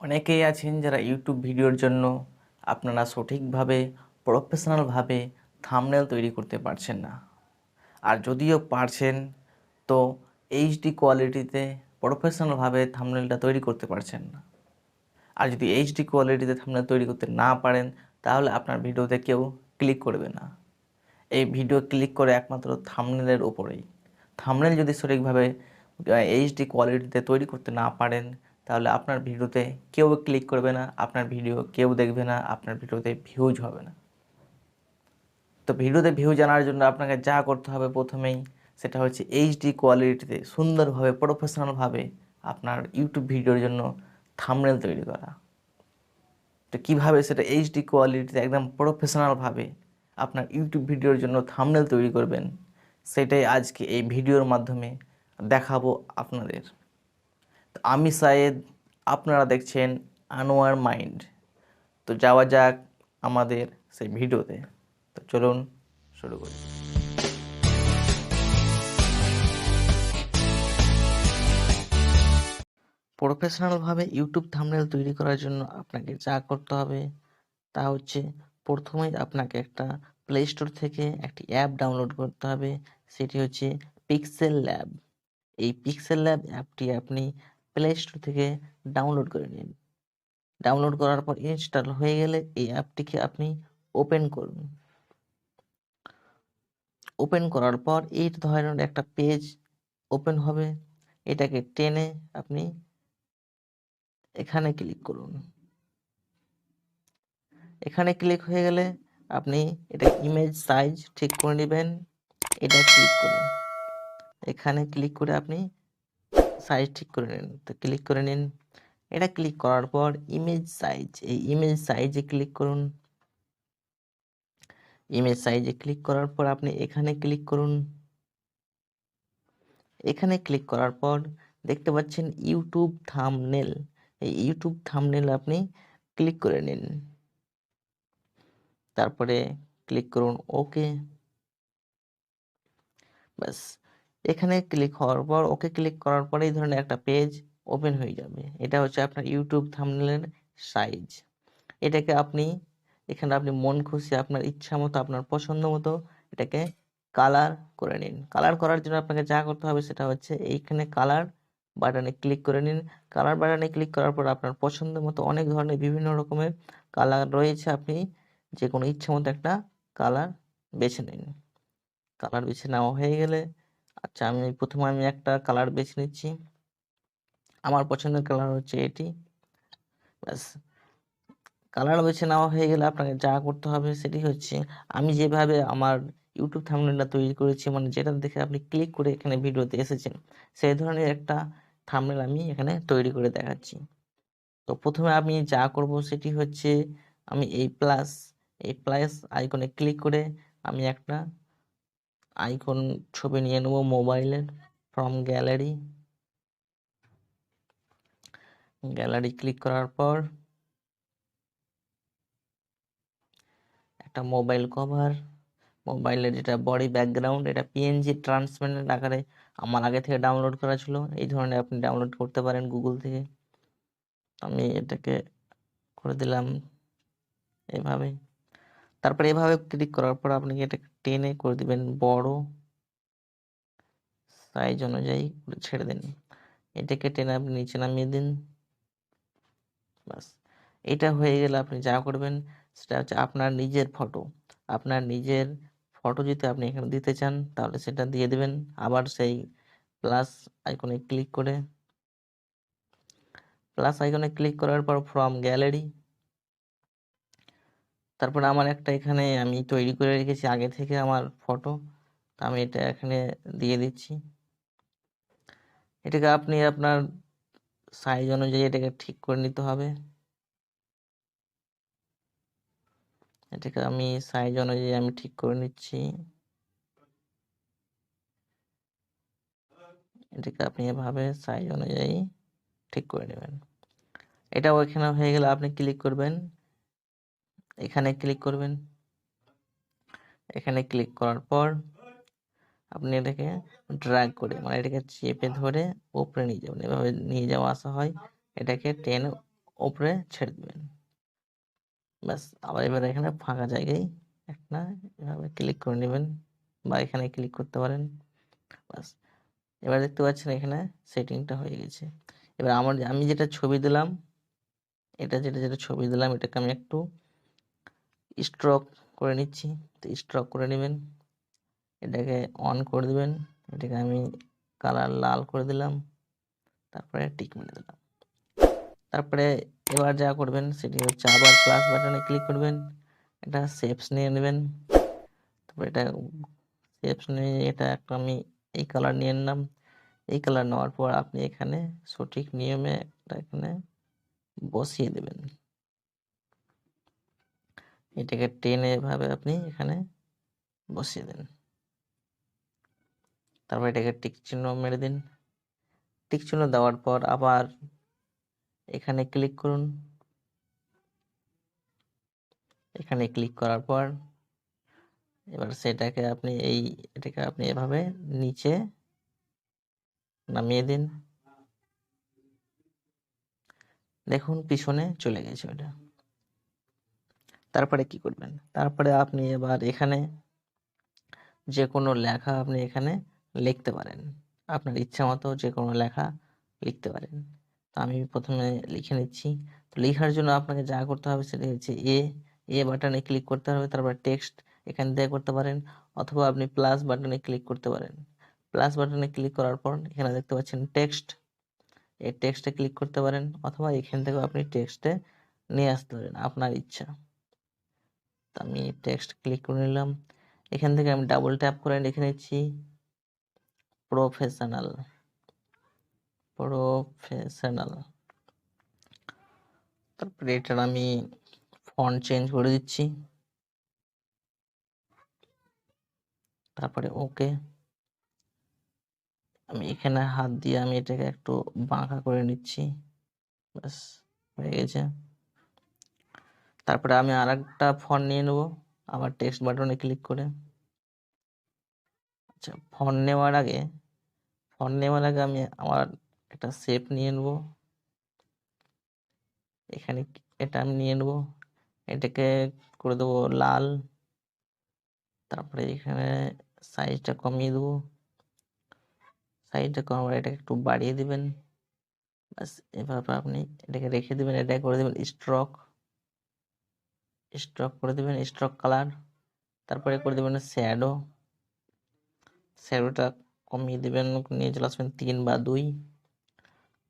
অনেকেই আছেন যারা ইউটিউব ভিডিওর জন্য আপনারা সঠিকভাবে প্রফেশনালভাবে থাম্বনেল তৈরি করতে পারছেন না। আর যদিও পারছেন তো এইচডি কোয়ালিটিতে প্রফেশনালভাবে থাম্বনেলটা তৈরি করতে পারছেন না। আর যদি এইচডি কোয়ালিটিতে থাম্বনেল তৈরি করতে না পারেন তাহলে আপনার ভিডিওতে কেউ ক্লিক করবে না। এই ভিডিও ক্লিক করে একমাত্র থাম্বনেলের উপরেই। থাম্বনেল যদি সঠিকভাবে এইচডি কোয়ালিটিতে তৈরি করতে না পারেন তাহলে আপনার ভিডিওতে কেউ ক্লিক করবে না, আপনার ভিডিও কেউ দেখবে না, আপনার ভিডিওতে ভিউজ হবে না। তো ভিডিওতে ভিউ জানার জন্য আপনাকে যা করতে হবে প্রথমেই সেটা হচ্ছে এইচডি কোয়ালিটিতে সুন্দরভাবে প্রফেশনালভাবে আপনার ইউটিউব ভিডিওর জন্য থাম্বনেল তৈরি করা। তো কীভাবে সেটা এইচডি কোয়ালিটিতে একদম প্রফেশনালভাবে আপনার ইউটিউব ভিডিওর জন্য থাম্বনেল তৈরি করবেন সেটাই আজকে এই ভিডিওর মাধ্যমে দেখাবো আপনাদের। তো আমি সায়েদ, আপনারা দেখছেন আনোয়ার মাইন্ড। তো যাওয়া যাক আমাদের সেই ভিডিওতে। তো চলুন শুরু করি। প্রফেশনালভাবে ইউটিউব থাম্বনেল তৈরি করার জন্য আপনাকে যা করতে হবে তা হচ্ছে প্রথমেই আপনাকে একটা প্লে স্টোর থেকে একটি অ্যাপ ডাউনলোড করতে হবে। সেটি হচ্ছে পিক্সেল ল্যাব। এই পিক্সেল ল্যাব অ্যাপটি আপনি প্লে স্টোর থেকে ডাউনলোড করে নিন। ডাউনলোড করার পর ইনস্টল হয়ে গেলে এই অ্যাপটিকে আপনি ওপেন করুন। ওপেন করার পর এই ধরনের একটা পেজ ওপেন হবে। এটাকে টেনে আপনি এখানে ক্লিক করুন। এখানে ক্লিক হয়ে গেলে আপনি এটা ইমেজ সাইজ ঠিক করে নেবেন। এটা ক্লিক করে এখানে ক্লিক করে আপনি সাইজ ঠিক করে নিন। তো ক্লিক করে নিন। এটা ক্লিক করার পর ইমেজ সাইজ, এই ইমেজ সাইজে ক্লিক করুন। ইমেজ সাইজে ক্লিক করার পর আপনি এখানে ক্লিক করুন। এখানে ক্লিক করার পর দেখতে পাচ্ছেন ইউটিউব থাম্বনেল। এই ইউটিউব থাম্বনেল আপনি ক্লিক করে নিন। তারপরে ক্লিক করুন ওকে। ব্যাস, এখানে ক্লিক হওয়ার পর ওকে ক্লিক করার পরে এই ধরনের একটা পেজ ওপেন হয়ে যাবে। এটা হচ্ছে আপনার ইউটিউব থাম্বনেলের সাইজ। এটাকে আপনি এখানে আপনি মন খুশি আপনার ইচ্ছা মতো আপনার পছন্দ মতো এটাকে কালার করে নিন। কালার করার জন্য আপনাকে যা করতে হবে সেটা হচ্ছে এইখানে কালার বাটনে ক্লিক করে নিন। কালার বাটনে ক্লিক করার পর আপনার পছন্দ মতো অনেক ধরনের বিভিন্ন রকমের কালার রয়েছে। আপনি যে কোনো ইচ্ছা মতো একটা কালার বেছে নিন। কালার বেছে নেওয়া হয়ে গেলে আচ্ছা প্রথমে আমি একটা কালার বেছে নিচ্ছি। আমার পছন্দের কালার হচ্ছে এটি। ব্যাস, কালার বেছে নেওয়া হয়ে গেলে আপনাকে যা করতে হবে সেটি হচ্ছে আমি যেভাবে আমার ইউটিউব থাম্বনেলটা তৈরি করেছি, মানে যেটা দেখে আপনি ক্লিক করে এখানে ভিডিওতে এসেছেন সেই ধরনের একটা থাম্বনেল আমি এখানে তৈরি করে দেখাচ্ছি। তো প্রথমে আমি যা করব সেটি হচ্ছে আমি এই প্লাস আইকনে ক্লিক করে আমি একটা আইকন ছবি নিয়ে নেব মোবাইলের ফ্রম গ্যালারি। গ্যালারি ক্লিক করার পর একটা মোবাইল কভার, মোবাইলের যেটা বডি ব্যাকগ্রাউন্ড, এটা পিএনজি ট্রান্সপারেন্ট আকারে আমার আগে থেকে ডাউনলোড করা ছিল। এই ধরনের আপনি ডাউনলোড করতে পারেন গুগল থেকে। আমি এটাকে করে দিলাম এভাবে। তারপরে এভাবে ক্লিক করার পর আপনি এটাকে টেনে করে দিবেন বড়, সাইজ অনুযায়ী ছেড়ে দিন। এটাকে টেনে আপনি নিচে নামিয়ে দিন। বাস, এটা হয়ে গেলে আপনি যা করবেন সেটা হচ্ছে আপনার নিজের ফটো। আপনার নিজের ফটো যদি আপনি এখানে দিতে চান তাহলে সেটা দিয়ে দেবেন। আবার সেই প্লাস আইকনে ক্লিক করে করার পর ফ্রম গ্যালারি, তারপর আমার একটা এখানে আমি তৈরি করে রেখেছি আগে থেকে আমার ফটো, আমি এটা এখানে দিয়ে দিচ্ছি। এটাকে আপনি আপনার সাইজ অনুযায়ী এটাকে ঠিক করে নিতে হবে। এটাকে আমি সাইজ অনুযায়ী আমি ঠিক করে নিচ্ছি। এটাকে আপনি এভাবে সাইজ অনুযায়ী ঠিক করে নেবেন। এটাও এখানে হয়ে গেলে আপনি ক্লিক করবেন, এখানে ক্লিক করবেন। এখানে ক্লিক করার পর আপনি এটাকে ড্র্যাগ করে মানে এটাকে চেপে ধরে উপরে নিয়ে যাবেন। এভাবে নিয়ে যাওয়া আসা হয়। এটাকে টেনে ওপরে ছেড়ে দেবেন। ব্যাস, আবার এবার এখানে ফাঁকা জায়গায় একটা এভাবে ক্লিক করে নেবেন বা এখানে ক্লিক করতে পারেন। ব্যাস, এবার দেখতে পাচ্ছেন এখানে সেটিংটা হয়ে গেছে। এবার আমি যেটা ছবি দিলাম, যেটা ছবি দিলাম এটাকে আমি একটু স্ট্রোক করে নিচ্ছি। তো স্ট্রোক করে নেবেন, এটাকে অন করে দিবেন, এটাকে আমি কালার লাল করে দিলাম, তারপরে টিক মেরে দিলাম। তারপরে এবার যা করবেন সেটি হচ্ছে আবার প্লাস বাটনে ক্লিক করবেন, এটা শেপস নিয়ে নেবেন। তারপরে এটা শেপস নিয়ে এটা একটা আমি এই কালার নিয়ে নিলাম। এই কালার নেওয়ার পর আপনি এখানে সঠিক নিয়মে এটা এখানে বসিয়ে দেবেন। এটাকে টেনে এভাবে আপনি এখানে বসিয়ে দেন। তারপর এটাকে টিক চিহ্ন মেরে দিন। টিক চিহ্ন দেওয়ার পর আবার এখানে ক্লিক করুন। এখানে ক্লিক করার পর এবার এটাকে আপনি এভাবে নিচে নামিয়ে দিন। দেখুন পিছনে চলে গেছে ওটা। তারপরে কি করবেন? তারপরে আপনি এবার এখানে যে কোনো লেখা আপনি এখানে লিখতে পারেন। আপনার ইচ্ছা মতো যে কোনো লেখা লিখতে পারেন। তো আমি প্রথমে লিখে নিচ্ছি। তো লেখার জন্য আপনাকে যা করতে হবে সেটা হচ্ছে এ বাটনে ক্লিক করতে হবে, তারপর টেক্সট এখান থেকে করতে পারেন, অথবা আপনি প্লাস বাটনে ক্লিক করতে পারেন। প্লাস বাটনে ক্লিক করার পর এখানে দেখতে পাচ্ছেন টেক্সট, এই টেক্সটে ক্লিক করতে পারেন, অথবা এখান থেকেও আপনি টেক্সটে নিয়ে আসতে পারেন, আপনার ইচ্ছা। তো আমি টেক্সট ক্লিক করে নিলাম। এখান থেকে আমি ডাবল ট্যাপ করে লিখে নিচ্ছি প্রফেশনাল। তারপরে এটার আমি ফন্ট চেঞ্জ করে দিচ্ছি, তারপরে ওকে। আমি এখানে হাত দিয়ে আমি এটাকে একটু বাঁকা করে নিচ্ছি, ব্যাস হয়ে গেছে। তারপরে আমি আরেকটা ফন্ট নিয়ে নেব, আবার টেক্সট বাটনে ক্লিক করে। আচ্ছা, ফন্ট নেওয়ার আগে আমি আমার একটা শেপ নিয়ে নেব। এখানে এটা আমি নিয়ে নেব, এটাকে করে দেবো লাল। তারপরে এখানে সাইজটা কমিয়ে দেবো, সাইজটা কমার এটাকে একটু বাড়িয়ে দিবেন। ব্যাস, এভাবে আপনি এটাকে রেখে দিবেন। এটা করে দেবেন স্ট্রোক করে দিবেন, স্ট্রোক কালার। তারপরে করে দেবেন শ্যাডোটা কমিয়ে দিবেন, নিয়ে চলে আসবেন 3 বা 2।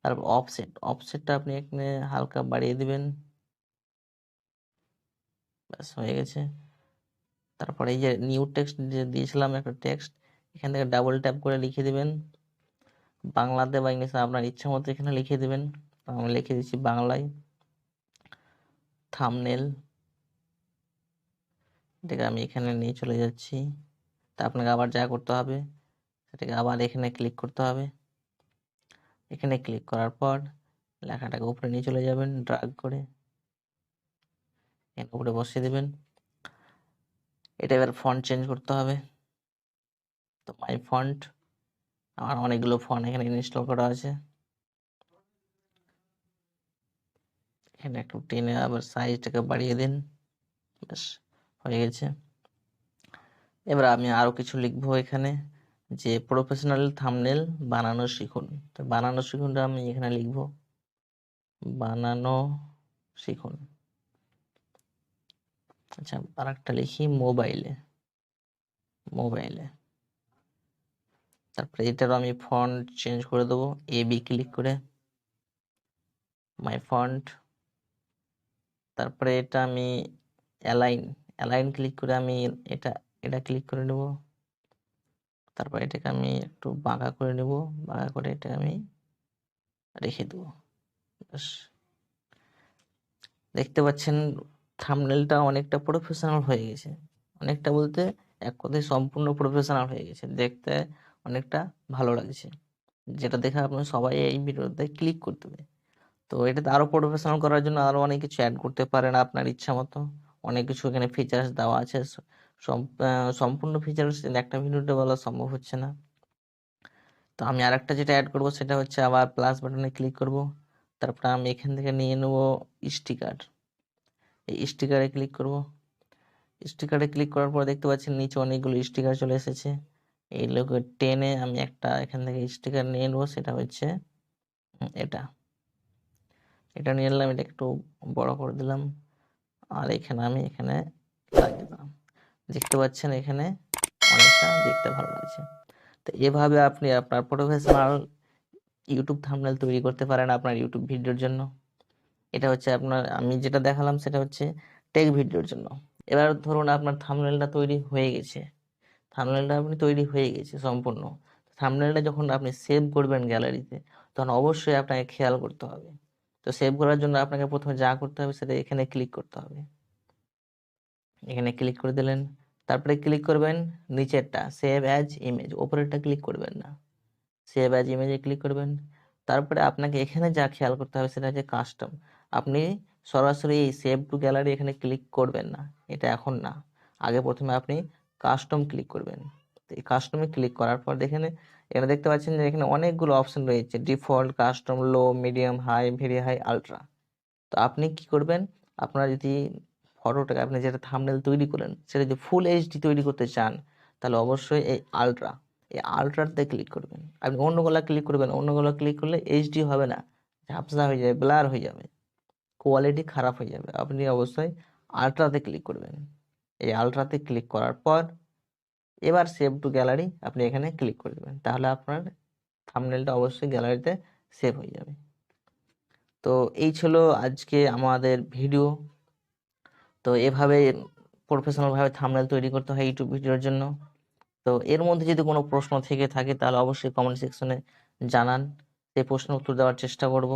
তারপর অফসেটটা আপনি এখানে হালকা বাড়িয়ে দিবেন, ব্যাস হয়ে গেছে। তারপরে এই যে নিউ টেক্সট যে দিয়েছিলাম একটা টেক্সট, এখান থেকে ডাবল ট্যাপ করে লিখে দিবেন, বাংলাতে বা ইংলিশে আপনার ইচ্ছা মতো এখানে লিখে দিবেন। আমি লিখে দিচ্ছি বাংলায় থাম্বনেল। এটাকে আমি এখানে নিয়ে চলে যাচ্ছি। তা আপনাকে আবার যা করতে হবে সেটাকে আবার এখানে ক্লিক করতে হবে। এখানে ক্লিক করার পর লেখাটাকে উপরে নিয়ে চলে যাবেন, ড্র্যাগ করে এখানে উপরে বসিয়ে দেবেন। এটা এবার ফন্ট চেঞ্জ করতে হবে। তো মাই ফন্ট, আমার অনেকগুলো ফন্ট এখানে ইনস্টল করা আছে। এখানে একটু টেনে আবার সাইজটাকে বাড়িয়ে দিন, ব্যাস হয়ে গেছে। এবার আমি আরো কিছু লিখবো এখানে, যে প্রফেশনাল থাম্বনেল বানানো শিখুন। তো বানানো শিখুনটা আমি এখানে লিখবো, বানানো শিখুন। আচ্ছা, আর একটা লিখি মোবাইলে। তারপরে এটারও আমি ফন্ট চেঞ্জ করে দেবো, বি ক্লিক করে মাই ফন্ট। তারপরে এটা আমি অ্যালাইন ক্লিক করে আমি এটা ক্লিক করে নেব। তারপর এটাকে আমি একটু বাঁকা করে নেব, বাঁকা করে এটা আমি রেখে দেবো, ব্যাস। দেখতে পাচ্ছেন থাম্বনেলটা অনেকটা প্রফেশনাল হয়ে গেছে। অনেকটা বলতে এক কথায় সম্পূর্ণ প্রফেশনাল হয়ে গেছে, দেখতে অনেকটা ভালো লাগছে, যেটা দেখে আপনার সবাই এই ভিডিওতে ক্লিক করতে হবে। তো এটাতে আরো প্রফেশনাল করার জন্য আরো অনেক কিছু অ্যাড করতে পারেন আপনার ইচ্ছা মতো। অনেক কিছু এখানে ফিচার্স দেওয়া আছে, সম্পূর্ণ ফিচার্স একটা ভিডিওতে বলা সম্ভব হচ্ছে না। তো আমি আরেকটা যেটা অ্যাড করব সেটা হচ্ছে আবার প্লাস বাটনে ক্লিক করব, তারপরে আমি এখান থেকে নিয়ে নেব স্টিকার। এই স্টিকারে ক্লিক করব। স্টিকারে ক্লিক করার পর দেখতে পাচ্ছেন নিচে অনেকগুলো স্টিকার চলে এসেছে। এই লোগো টেনে আমি একটা এখান থেকে স্টিকার নিয়ে নেবো, সেটা হচ্ছে এটা। এটা নিয়ে নিলাম, এটা একটু বড় করে দিলাম, আর এখানে আমি এখানে লাগিয়ে দিলাম। দেখতে পাচ্ছেন এখানে অনেকটা দেখতে ভালো লাগছে। তো এভাবে আপনি আপনার প্রফেশনাল ইউটিউব থাম্বনেল তৈরি করতে পারেন আপনার ইউটিউব ভিডিওর জন্য। এটা হচ্ছে আপনার, আমি যেটা দেখালাম সেটা হচ্ছে টেক ভিডিওর জন্য। এবার ধরুন আপনার থাম্বনেলটা তৈরি হয়ে গেছে, সম্পূর্ণ। থাম্বনেলটা যখন আপনি সেভ করবেন গ্যালারিতে, তখন অবশ্যই আপনাকে খেয়াল করতে হবে। তো সেভ করার জন্য আপনাকে প্রথমে যা করতে হবে সেটা এখানে ক্লিক করতে হবে। এখানে ক্লিক করে দিলেন, তারপরে ক্লিক করবেন নিচেরটা সেভ অ্যাজ ইমেজ, ওপরেরটা ক্লিক করবেন না, সেভ অ্যাজ ইমেজে ক্লিক করবেন। তারপরে আপনাকে এখানে যা খেয়াল করতে হবে সেটা হচ্ছে কাস্টম। আপনি সরাসরি এই সেভ টু গ্যালারি এখানে ক্লিক করবেন না, এটা এখন না। আগে প্রথমে আপনি কাস্টম ক্লিক করবেন। তো এই কাস্টমে ক্লিক করার পর এখানে দেখতে পাচ্ছেন যে এখানে অনেকগুলো অপশন রয়েছে, default, custom, low, medium, high, very high, ultra. তো আপনি কি করবেন, আপনার যদি ফটোটাকে আপনি যেটা থাম্বনেল তৈরি করেন সেটা যদি ফুল এইচডি তৈরি করতে চান, তাহলে অবশ্যই এই আলট্রাতে ক্লিক করবেন। আপনি অন্যগুলা ক্লিক করবেন, অন্যগুলা ক্লিক করলে এইচডি হবে না, ঝাপসা হয়ে যাবে, ব্লার হয়ে যাবে, কোয়ালিটি খারাপ হয়ে যাবে। আপনি অবশ্যই আলট্রাতে ক্লিক করবেন। এই আলট্রাতে ক্লিক করার পর এবার সেভ টু গ্যালারি আপনি এখানে ক্লিক করে দেবেন, তাহলে আপনার থাম্বনেলটা অবশ্যই গ্যালারিতে সেভ হয়ে যাবে। তো এই ছিল আজকে আমাদের ভিডিও। তো এভাবে প্রফেশনালভাবে থাম্বনেল তৈরি করতে হয় ইউটিউব ভিডিওর জন্য। তো এর মধ্যে যদি কোনো প্রশ্ন থেকে থাকে তাহলে অবশ্যই কমেন্ট সেকশনে জানান, সেই প্রশ্নের উত্তর দেওয়ার চেষ্টা করব।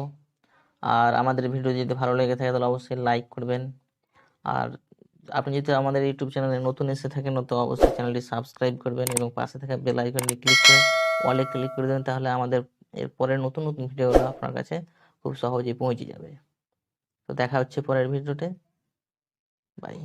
আর আমাদের ভিডিও যদি ভালো লেগে থাকে তাহলে অবশ্যই লাইক করবেন। আর আপনি যদি আমাদের ইউটিউব চ্যানেলে নতুন এসে থাকেন তো অবশ্যই চ্যানেলটি সাবস্ক্রাইব করবেন এবং পাশে থাকা বেল আইকনটি ক্লিক করে অলে ক্লিক করে দেবেন, তাহলে আমাদের এর পরের নতুন নতুন ভিডিওগুলো আপনার কাছে খুব সহজেই পৌঁছে যাবে। তো দেখা হচ্ছে পরের ভিডিওতে। বাই।